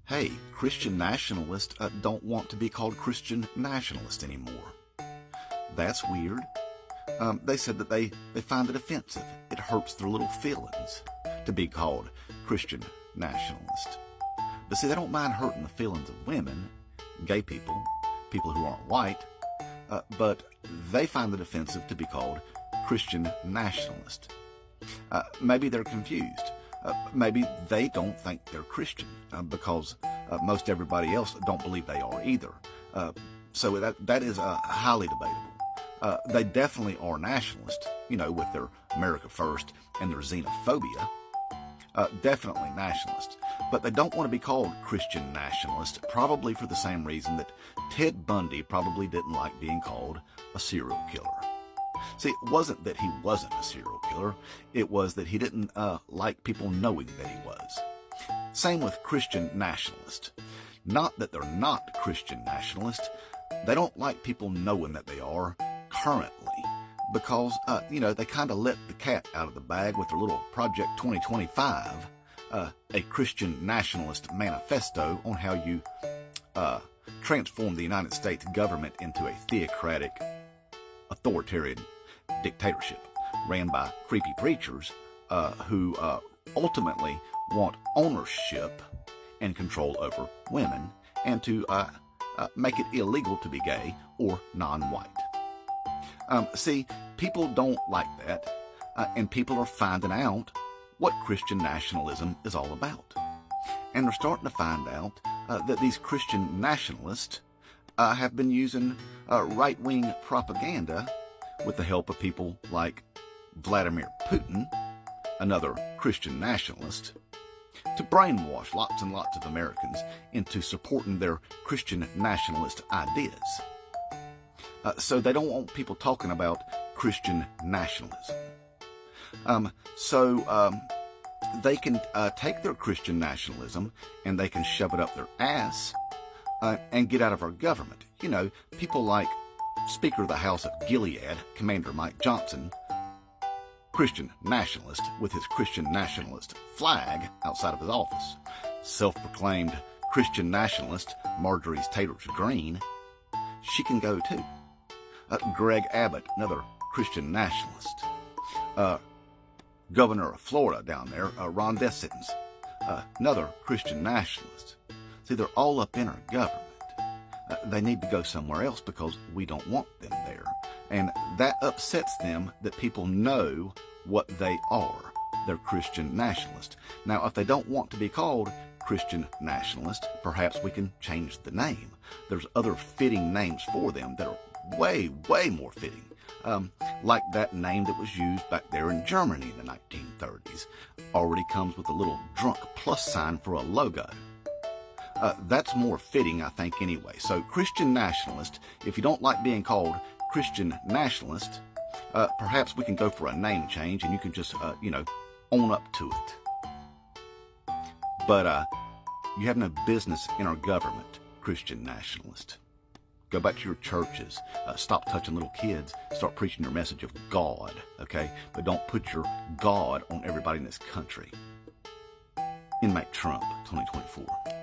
hey, Christian nationalists don't want to be called Christian nationalist anymore. That's weird. They said that they find it offensive. It hurts their little feelings to be called Christian nationalist. But see, they don't mind hurting the feelings of women, gay people, people who aren't white, but they find it offensive to be called Christian nationalist. Maybe they're confused. Maybe they don't think they're Christian because most everybody else don't believe they are either. So that is highly debatable. They definitely are nationalist, with their America First and their xenophobia. Definitely nationalist. But they don't want to be called Christian nationalist, probably for the same reason that Ted Bundy probably didn't like being called a serial killer. See, it wasn't that he wasn't a serial killer. It was that he didn't like people knowing that he was. Same with Christian nationalist. Not that they're not Christian nationalist. They don't like people knowing that they are currently because, they kind of let the cat out of the bag with their little Project 2025, a Christian nationalist manifesto on how you transform the United States government into a theocratic, authoritarian dictatorship ran by creepy preachers who ultimately want ownership and control over women and to make it illegal to be gay or non-white. See, people don't like that, and people are finding out what Christian nationalism is all about. And they're starting to find out that these Christian nationalists have been using right-wing propaganda with the help of people like Vladimir Putin, another Christian nationalist, to brainwash lots and lots of Americans into supporting their Christian nationalist ideas. So they don't want people talking about Christian nationalism. So they can take their Christian nationalism and they can shove it up their ass and get out of our government. People like Speaker of the House of Gilead, Commander Mike Johnson, Christian nationalist with his Christian nationalist flag outside of his office. Self-proclaimed Christian nationalist Marjorie Taylor Greene, she can go too. Greg Abbott, another Christian nationalist. Governor of Florida down there, Ron DeSantis, another Christian nationalist. See, they're all up in our government. They need to go somewhere else because we don't want them there. And that upsets them that people know what they are. They're Christian nationalists. Now, if they don't want to be called Christian nationalist, perhaps we can change the name. There's other fitting names for them that are way, way more fitting. Like that name that was used back there in Germany in the 1930s. Already comes with a little drunk plus sign for a logo. That's more fitting, I think, anyway. So Christian nationalist, if you don't like being called Christian nationalist, perhaps we can go for a name change and you can just, own up to it. But you have no business in our government, Christian nationalist. Go back to your churches. Stop touching little kids. Start preaching your message of God, okay? But don't put your God on everybody in this country. Inmate Trump, 2024.